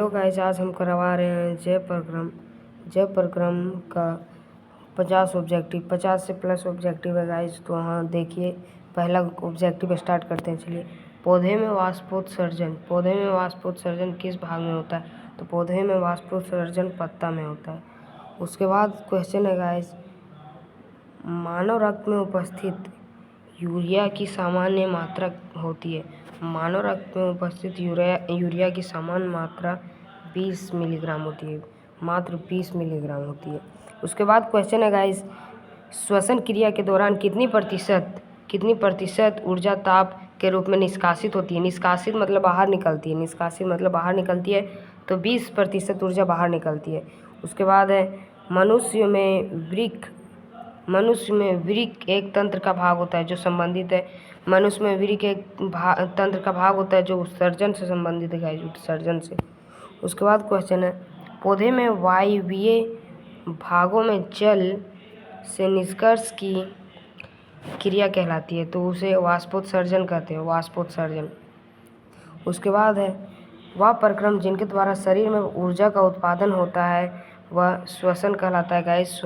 Hello guys, आज हम करवा रहे हैं जय प्रक्रम का 50 ऑब्जेक्टिव, 50 से प्लस ऑब्जेक्टिव है गाइस। तो हाँ देखिए, पहला ऑब्जेक्टिव स्टार्ट करते हैं। चलिए, पौधे में वाष्पोत्सर्जन किस भाग में होता है? तो पौधे में वाष्पोत्सर्जन पत्ता में होता है। उसके बाद क्वेश्चन है गाइस, मानव रक्त में उपस्थित यूरिया की सामान्य मात्रा होती है। मानव रक्त में उपस्थित यूरिया की सामान्य मात्रा 20 मिलीग्राम होती है, मात्र 20 मिलीग्राम होती है। उसके बाद क्वेश्चन है गाइस, श्वसन क्रिया के दौरान कितनी प्रतिशत ऊर्जा ताप के रूप में निष्कासित होती है? निष्कासित मतलब बाहर निकलती है, तो 20% ऊर्जा बाहर निकलती है। उसके बाद है, मनुष्य में वृक्क एक तंत्र का भाग होता है जो संबंधित है। मनुष्य में वृक्क एक तंत्र का भाग होता है जो उत्सर्जन से संबंधित है, उत्सर्जन से। उसके बाद क्वेश्चन है, पौधे में वायवीय भागों में जल से निष्कर्ष की क्रिया कहलाती है, तो उसे वाष्पोत्सर्जन कहते हैं, वाष्पोत्सर्जन। उसके बाद है, वह प्रक्रम जिनके द्वारा शरीर में ऊर्जा का उत्पादन होता है वह श्वसन कहलाता है गाइस,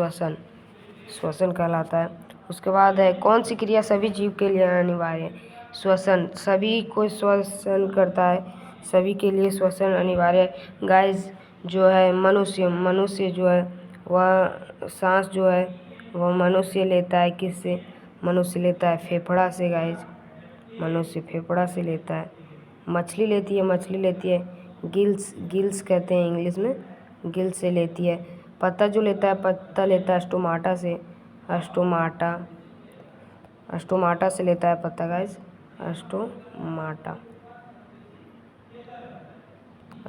श्वसन कहलाता है। उसके बाद है, कौन सी क्रिया सभी जीव के लिए अनिवार्य है? श्वसन, सभी को श्वसन करता है, सभी के लिए श्वसन अनिवार्य है गाइस। जो है मनुष्य जो है वह सांस जो है वह मनुष्य लेता है, किससे? मनुष्य लेता है फेफड़ा से गाइस, मनुष्य फेफड़ा से लेता है। मछली लेती है गिल्स कहते हैं इंग्लिश में, गिल्स से लेती है। पत्ता लेता है स्टोमाटा से, स्टोमाटा से लेता है पत्ता गाइस,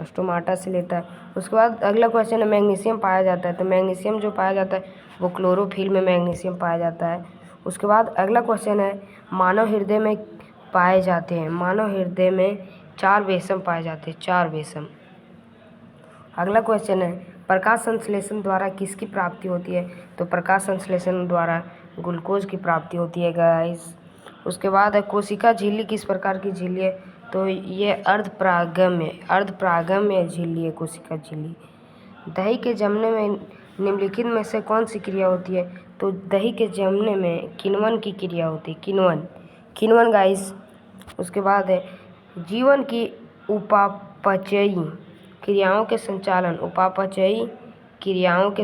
स्टोमाटा से लेता है। उसके बाद अगला क्वेश्चन है, मैग्नीशियम पाया जाता है, तो मैग्नीशियम जो पाया जाता है वो क्लोरोफिल में मैग्नीशियम पाया जाता है। उसके बाद अगला क्वेश्चन है, मानव हृदय में 4 वेसम पाए जाते हैं, 4 वेसम। अगला क्वेश्चन है, प्रकाश संश्लेषण द्वारा किसकी प्राप्ति होती है? तो प्रकाश संश्लेषण द्वारा ग्लूकोज की प्राप्ति होती है गाइस। उसके बाद है, कोशिका झिल्ली किस प्रकार की झिल्ली है? तो ये अर्धपरागम्य झिल्ली है कोशिका झिल्ली। दही के जमने में निम्नलिखित में से कौन सी क्रिया होती है? तो दही के जमने में किण्वन की क्रिया होती है, किण्वन गाइस। उसके बाद है, जीवन की उपापचयी क्रियाओं के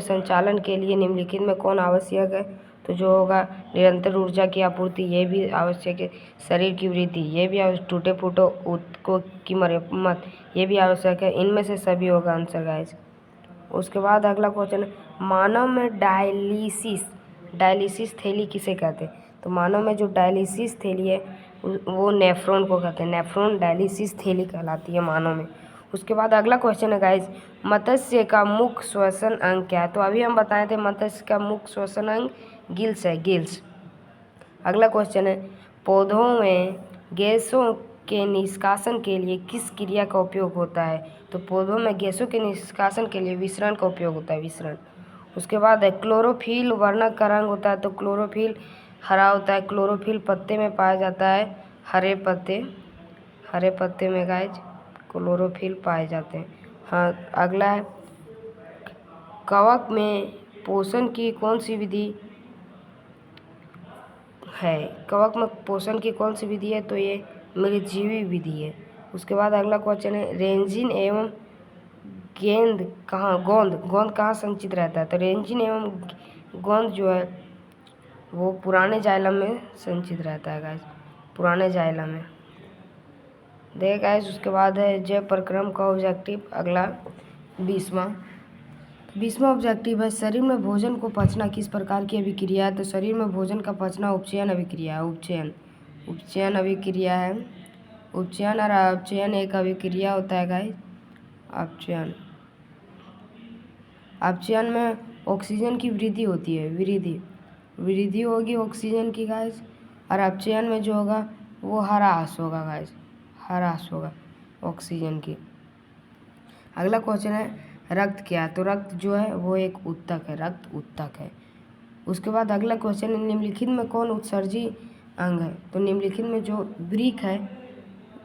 संचालन के लिए निम्नलिखित में कौन आवश्यक है? तो जो होगा निरंतर ऊर्जा की आपूर्ति, ये भी आवश्यक है। शरीर की वृद्धि, ये भी आवश्यक। टूटे फूटे ऊतकों की मरम्मत, ये भी आवश्यक है। इनमें से सभी होगा आंसर गाइस। उसके बाद अगला क्वेश्चन है, मानव में डायलिसिस थैली किसे कहते हैं? तो मानव में जो डायलिसिस थैली है वो नेफ्रॉन को कहते हैं, नेफ्रॉन डायलिसिस थैली कहलाती है मानव में। उसके बाद अगला क्वेश्चन है गाइस, मत्स्य का मुख्य श्वसन अंग क्या है? तो अभी हम बताए थे मत्स्य का मुख्य श्वसन अंग गिल्स है, गिल्स। अगला क्वेश्चन है, पौधों में गैसों के निष्कासन के लिए किस क्रिया का उपयोग होता है? तो पौधों में गैसों के निष्कासन के लिए विसरण का उपयोग होता है, विसरण। उसके बाद है, क्लोरोफिल वर्णक का रंग होता है, तो क्लोरोफिल हरा होता है। क्लोरोफिल पत्ते में पाया जाता है, हरे पत्ते में गाइस क्लोरोफिल पाए जाते हैं। हाँ, अगला है, कवक में पोषण की कौन सी विधि है? तो ये मृतजीवी विधि है। उसके बाद अगला क्वेश्चन है, रेंजिन एवं गोंद कहाँ संचित रहता है? तो रेंजिन एवं गोंद जो है वो पुराने जाइलम में संचित रहता है गाइस, पुराने जाइलम में। देखिए गाइस, उसके बाद है जय प्रक्रम का ऑब्जेक्टिव, अगला 20वां ऑब्जेक्टिव है, शरीर में भोजन को पचना किस प्रकार की अभिक्रिया है? तो शरीर में भोजन का पचना उपचयन अभिक्रिया है, उपचयन अभिक्रिया है। उपचयन और अपचयन एक अभिक्रिया होता है गाइस, अपचयन में ऑक्सीजन की वृद्धि होती है, वृद्धि होगी ऑक्सीजन की गाइस। और अपचयन में जो होगा वो ह्रास होगा गाइस, ह्रास होगा ऑक्सीजन की। अगला क्वेश्चन है, रक्त क्या है? तो रक्त जो है वो एक ऊतक है, रक्त ऊतक है। उसके बाद अगला क्वेश्चन है, निम्नलिखित में कौन उत्सर्जी अंग है? तो निम्नलिखित में जो वृक्क है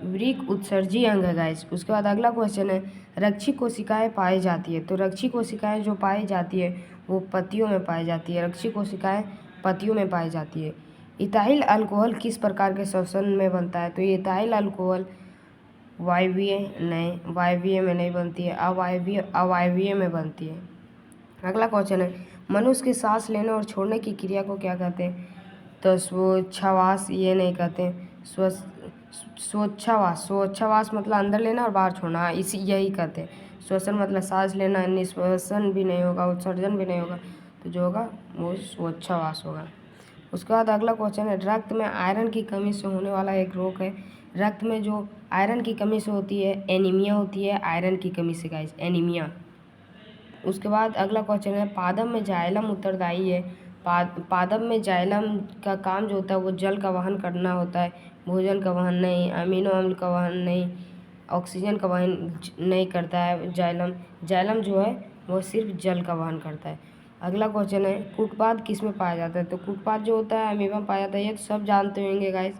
वृक्क उत्सर्जी अंग है गाइस। उसके बाद अगला क्वेश्चन है, रक्षी कोशिकाएं पाई जाती है। तो रक्षी कोशिकाएं जो पाई जाती है वो पत्तियों में पाई जाती है। रक्षी कोशिकाएं पत्तियों में पाई जाती है। इथाइल अल्कोहल किस प्रकार के श्वसन में बनता है? तो ये इथाइल अल्कोहल वायवीय में नहीं बनती है, अवायवीय में बनती है। अगला क्वेश्चन है, मनुष्य के सांस लेने और छोड़ने की क्रिया को क्या कहते हैं? तो श्वासोच्छ्वास ये नहीं कहते, श्वासोच्छ्वास मतलब अंदर लेना और बाहर छोड़ना, हाँ इसी यही कहते हैं। श्वसन मतलब सांस लेना, निश्वसन भी नहीं होगा, उत्सर्जन भी नहीं होगा, तो जो होगा वो श्वासोच्छ्वास होगा। उसके बाद अगला क्वेश्चन है, रक्त में आयरन की कमी से होने वाला एक रोग है। रक्त में जो आयरन की कमी से होती है एनीमिया होती है, आयरन की कमी से गाइस, एनीमिया। उसके बाद अगला क्वेश्चन है, पादप में जाइलम उत्तरदायी है। पादप में जाइलम का काम जो होता है वो जल का वहन करना होता है, भोजन का वहन नहीं, अमीनो अम्ल का वहन नहीं, ऑक्सीजन का वहन नहीं करता है। जाइलम जो है वो सिर्फ जल का वहन करता है। अगला क्वेश्चन है, कूटपाद किस में पाया जाता है? तो कूटपाद जो होता है अमीबा में पाया जाता है, ये तो सब जानते होंगे गाइस।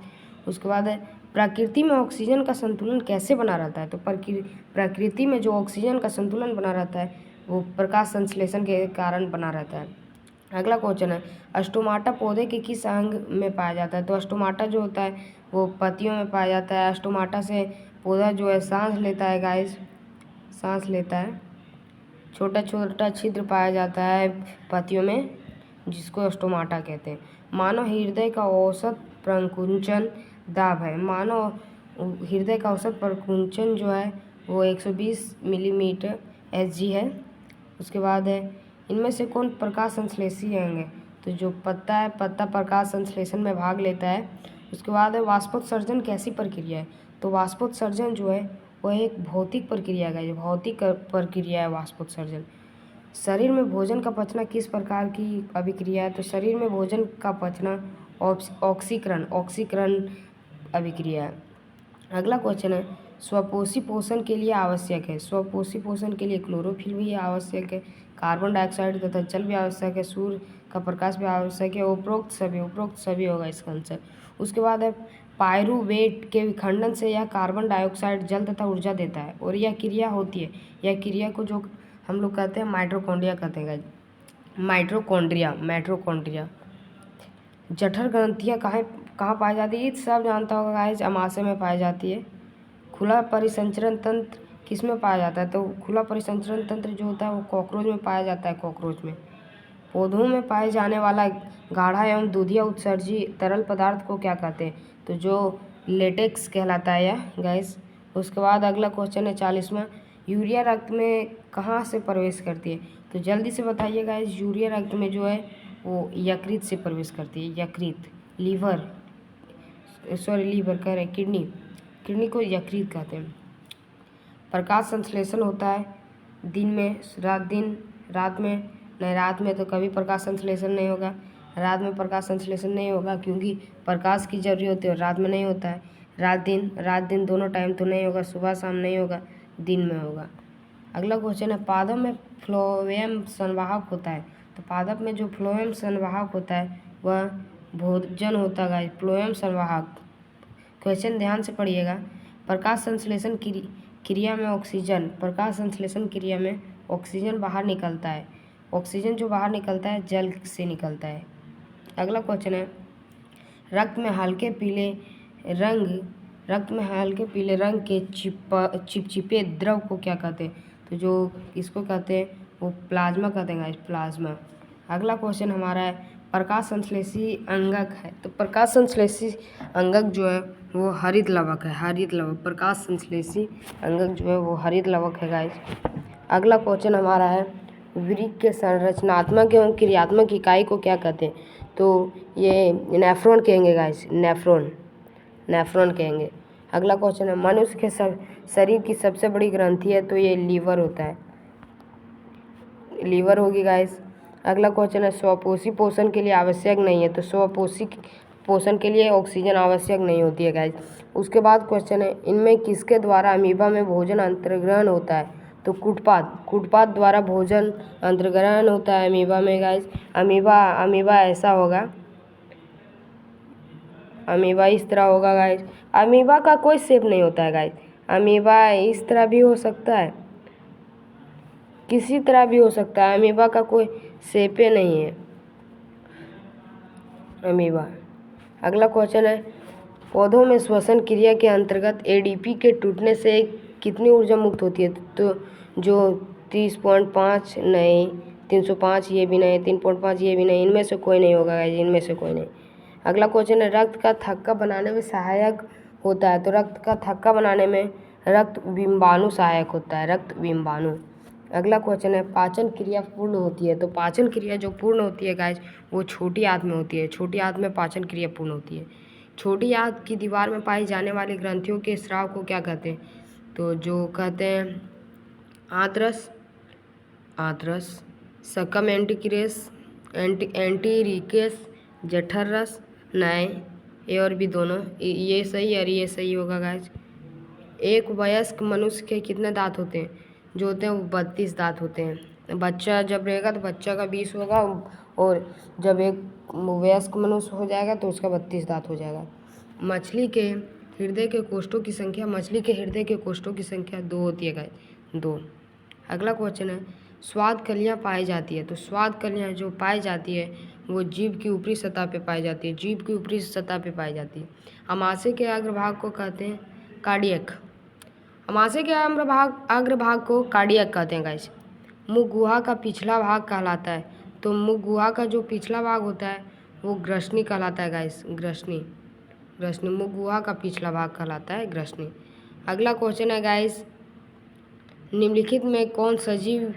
उसके बाद है, प्रकृति में ऑक्सीजन का संतुलन कैसे बना रहता है? तो प्रकृति में जो ऑक्सीजन का संतुलन बना रहता है वो प्रकाश संश्लेषण के कारण बना रहता है। अगला क्वेश्चन है, स्टोमाटा पौधे के किस अंग में पाया जाता है? तो स्टोमाटा जो होता है वो पत्तियों में पाया जाता है। स्टोमाटा से पौधा जो है सांस लेता है गाइस, सांस लेता है। छोटा छोटा छिद्र पाया जाता है पत्तियों में, जिसको स्टोमाटा कहते हैं। मानव हृदय का औसत प्रकुंचन दाब है। मानव हृदय का औसत प्रकुंचन जो है वो 120 मिलीमीटर Hg है। उसके बाद है, इनमें से कौन प्रकाश संश्लेषी अंग है? तो जो पत्ता है, पत्ता प्रकाश संश्लेषण में भाग लेता है। उसके बाद है, वाष्पोत्सर्जन कैसी प्रक्रिया है? तो वाष्पोत्सर्जन जो है वह एक भौतिक प्रक्रिया है, भौतिक प्रक्रिया है वाष्पोत्सर्जन। शरीर में भोजन का पचना किस प्रकार की अभिक्रिया है? तो शरीर में भोजन का पचना ऑक्सीकरण अभिक्रिया है। अगला क्वेश्चन है, स्वपोषी पोषण के लिए आवश्यक है। स्वपोषी पोषण के लिए क्लोरोफिल भी आवश्यक है, कार्बन डाइऑक्साइड तथा जल भी आवश्यक है, सूर्य का प्रकाश भी आवश्यक है। उपरोक्त सभी होगा इसका आंसर। उसके बाद है, पायरूवेट के विखंडन से यह कार्बन डाइऑक्साइड जल तथा ऊर्जा देता है और यह क्रिया होती है। यह क्रिया को जो हम लोग कहते हैं माइटोकॉन्ड्रिया कहते हैं। माइटोकॉन्ड्रिया। जठर ग्रंथियाँ कहाँ पाई जाती है? सब जानता होगा गाइस, अमाशय में पाई जाती है। खुला परिसंचरण तंत्र किस में पाया जाता है? तो खुला परिसंचरण तंत्र जो होता है वो कॉकरोच में पाया जाता है, कॉकरोच में। पौधों में पाए जाने वाला गाढ़ा एवं दूधिया उत्सर्जी तरल पदार्थ को क्या कहते हैं? तो जो लेटेक्स कहलाता है यह गाइस। उसके बाद अगला क्वेश्चन है 40वां, यूरिया रक्त में कहाँ से प्रवेश करती है? तो जल्दी से बताइए गाइस, यूरिया रक्त में जो है वो यकृत से प्रवेश करती है। यकृत, लीवर कह रहे हैं, किडनी को यकृत कहते हैं। प्रकाश संश्लेषण होता है दिन में, रात में तो कभी प्रकाश संश्लेषण नहीं होगा। रात में प्रकाश संश्लेषण नहीं होगा क्योंकि प्रकाश की जरूरत होती है और रात में नहीं होता है। रात दिन दोनों टाइम तो नहीं होगा, सुबह शाम नहीं होगा, दिन में होगा। अगला क्वेश्चन है, पादप में फ्लोएम संवाहक होता है। तो पादप में जो फ्लोएम संवाहक होता है वह भोजन होता है। फ्लोएम संवाहक, क्वेश्चन ध्यान से पढ़िएगा। प्रकाश संश्लेषण क्रिया में ऑक्सीजन बाहर निकलता है। ऑक्सीजन जो बाहर निकलता है जल से निकलता है। अगला क्वेश्चन है, रक्त में हल्के पीले रंग के चिपचिपे द्रव को क्या कहते हैं? तो जो इसको कहते हैं वो प्लाज्मा कहते हैं गाइस, प्लाज्मा। अगला क्वेश्चन हमारा है, प्रकाश संश्लेषी अंगक है। तो प्रकाश संश्लेषी अंगक जो है वो हरित लवक है, प्रकाश संश्लेषी अंगक जो है वो हरित लवक है गाइस। अगला क्वेश्चन हमारा है, वृक्क के संरचनात्मक एवं क्रियात्मक इकाई को क्या कहते हैं? तो ये नेफ्रॉन कहेंगे गाइस, नेफ्रॉन कहेंगे। अगला क्वेश्चन है, मनुष्य के शरीर की सबसे बड़ी ग्रंथि है। तो ये लीवर होता है, लीवर होगी गाइस। अगला क्वेश्चन है, स्वपोषी पोषण के लिए आवश्यक नहीं है। तो स्वपोषी पोषण के लिए ऑक्सीजन आवश्यक नहीं होती है गाइस। उसके बाद क्वेश्चन है, इनमें किसके द्वारा अमीबा में भोजन अंतर्ग्रहण होता है? तो कूटपाद द्वारा भोजन अंतर्ग्रहण होता है अमीबा में गाइस। अमीबा ऐसा होगा, अमीबा इस तरह होगा गाइस। अमीबा का कोई शेप नहीं होता है गाइस। अमीबा इस तरह भी हो सकता है, किसी तरह भी हो सकता है। अमीबा का कोई शेपे नहीं है अमीबा। अगला क्वेश्चन है, पौधों में श्वसन क्रिया के अंतर्गत एडीपी के टूटने से कितनी ऊर्जा मुक्त होती है? तो जो 30.5 नहीं, 305 ये भी नहीं, 3.5 ये भी नहीं, इनमें से कोई नहीं होगा गाइस, इनमें से कोई नहीं। अगला क्वेश्चन है, रक्त का थक्का बनाने में सहायक होता है? तो रक्त का थक्का बनाने में रक्त बिंबाणु सहायक होता है, रक्त बिंबाणु। अगला क्वेश्चन है, पाचन क्रिया पूर्ण होती है? तो पाचन क्रिया जो पूर्ण होती है गाइस वो छोटी आंत में होती है। छोटी आंत में पाचन क्रिया पूर्ण होती है। छोटी आंत की दीवार में पाई जाने वाली ग्रंथियों के स्राव को क्या कहते हैं? तो जो कहते हैं आंत्रस, आंत्रस, सकम एंटीक्रेस, एंटीरिकेस, जठर रस, नए, ए और बी दोनों, ये सही और ये सही होगा गाइस। एक वयस्क मनुष्य के कितने दांत होते हैं? जो होते हैं वो 32 दांत होते हैं। बच्चा जब रहेगा तो बच्चा का 20 होगा, और जब एक वयस्क मनुष्य हो जाएगा तो उसका 32 दांत हो जाएगा। मछली के हृदय के कोष्ठों की संख्या, मछली के हृदय के कोष्ठों की संख्या 2 होती है गाइस, 2। अगला क्वेश्चन है, स्वाद कलियाँ पाई जाती है? तो स्वाद कलियाँ जो पाई जाती है वो जीभ की ऊपरी सतह पे पाई जाती है, जीभ की ऊपरी सतह पे पाई जाती है। अमाशय के अग्रभाग को कहते हैं कार्डियक। अमाशय के अग्रभाग को कार्डियक कहते हैं गाइस। मुख गुहा का पिछला भाग कहलाता है? तो मुख गुहा का जो पिछला भाग होता है वो ग्रसनी कहलाता है गाइस, ग्रसनी। ग्रसनी मुख गुहा का पिछला भाग कहलाता है ग्रसनी। अगला क्वेश्चन है गाइस, निम्नलिखित में कौन सजीव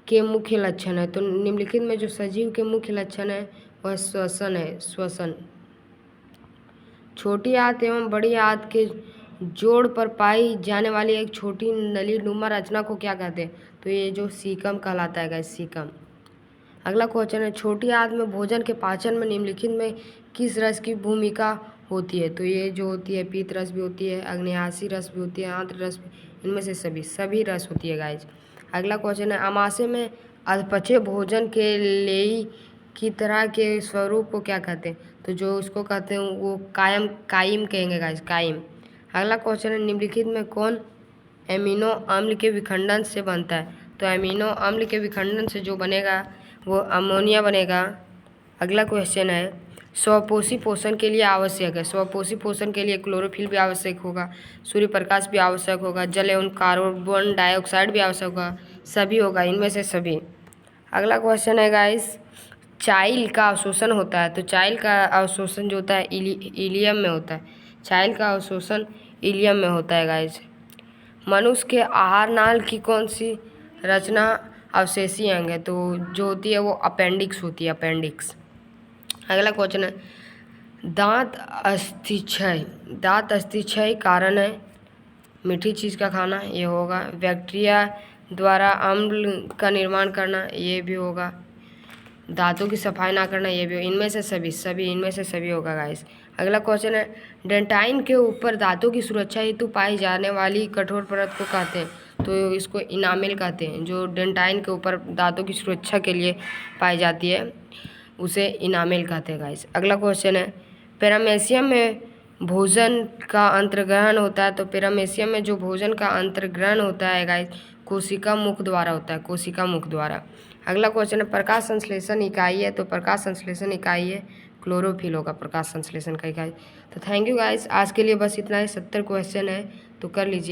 के मुख्य लक्षण है? तो निम्नलिखित में जो सजीव के मुख्य लक्षण है वह श्वसन है, श्वसन। छोटी आंत एवं बड़ी आंत के जोड़ पर पाई जाने वाली एक छोटी नली नुमा रचना को क्या कहते हैं? तो ये जो सीकम कहलाता है गाइस, सीकम। अगला क्वेश्चन है, छोटी आंत में भोजन के पाचन में निम्नलिखित में किस रस की भूमिका होती है? तो ये जो होती है पीत रस भी होती है, अग्न्याशी रस भी होती है, आंत्र रस भी, इनमें से सभी रस होती है गाइस। अगला क्वेश्चन है, अमाशय में अधपचे भोजन के लेई की तरह के स्वरूप को क्या कहते हैं? तो जो उसको कहते हैं वो कायम कहेंगे गाइस, कायम। अगला क्वेश्चन है, निम्नलिखित में कौन एमिनो अम्ल के विखंडन से बनता है? तो एमिनो अम्ल के विखंडन से जो बनेगा वो अमोनिया बनेगा। अगला क्वेश्चन है, स्वपोषी पोषण के लिए आवश्यक है? स्वपोषी पोषण के लिए क्लोरोफिल भी आवश्यक होगा, सूर्य प्रकाश भी आवश्यक होगा, जल एवं कार्बन डाइऑक्साइड भी आवश्यक होगा, सभी होगा, इनमें से सभी। अगला क्वेश्चन है गाइस, चाइल का अवशोषण होता है? तो चाइल का अवशोषण जो होता है इलियम में होता है। चाइल का अवशोषण इलियम में होता है गाइस। मनुष्य के आहार नाल की कौन सी रचना अवशेषी अंग है? तो जो होती है वो अपेंडिक्स होती है, अपेंडिक्स। अगला क्वेश्चन है, दांत अस्थिक्षय, दांत अस्थिक्षय कारण है? मीठी चीज़ का खाना, ये होगा। बैक्टीरिया द्वारा अम्ल का निर्माण करना, ये भी होगा। दांतों की सफाई ना करना, ये भी, इनमें से सभी इनमें से सभी होगा गाइस। अगला क्वेश्चन है, डेंटाइन के ऊपर दांतों की सुरक्षा हेतु पाई जाने वाली कठोर परत को कहते हैं? तो इसको इनामेल कहते हैं। जो डेंटाइन के ऊपर दांतों की सुरक्षा के लिए पाई जाती है उसे इनामेल कहते हैं गाइस। अगला क्वेश्चन है, पैरामेशियम में भोजन का अंतर्ग्रहण होता है? तो पैरामेशियम में जो भोजन का अंतर्ग्रहण होता है गाइस कोशिका मुख द्वारा होता है, कोशिका मुख द्वारा। अगला क्वेश्चन है, प्रकाश संश्लेषण इकाई है? तो प्रकाश संश्लेषण इकाई है क्लोरोफिल होगा प्रकाश संश्लेषण का इकाई। तो थैंक यू गाइस, आज के लिए बस इतना ही। 70 क्वेश्चन है तो कर लीजिए।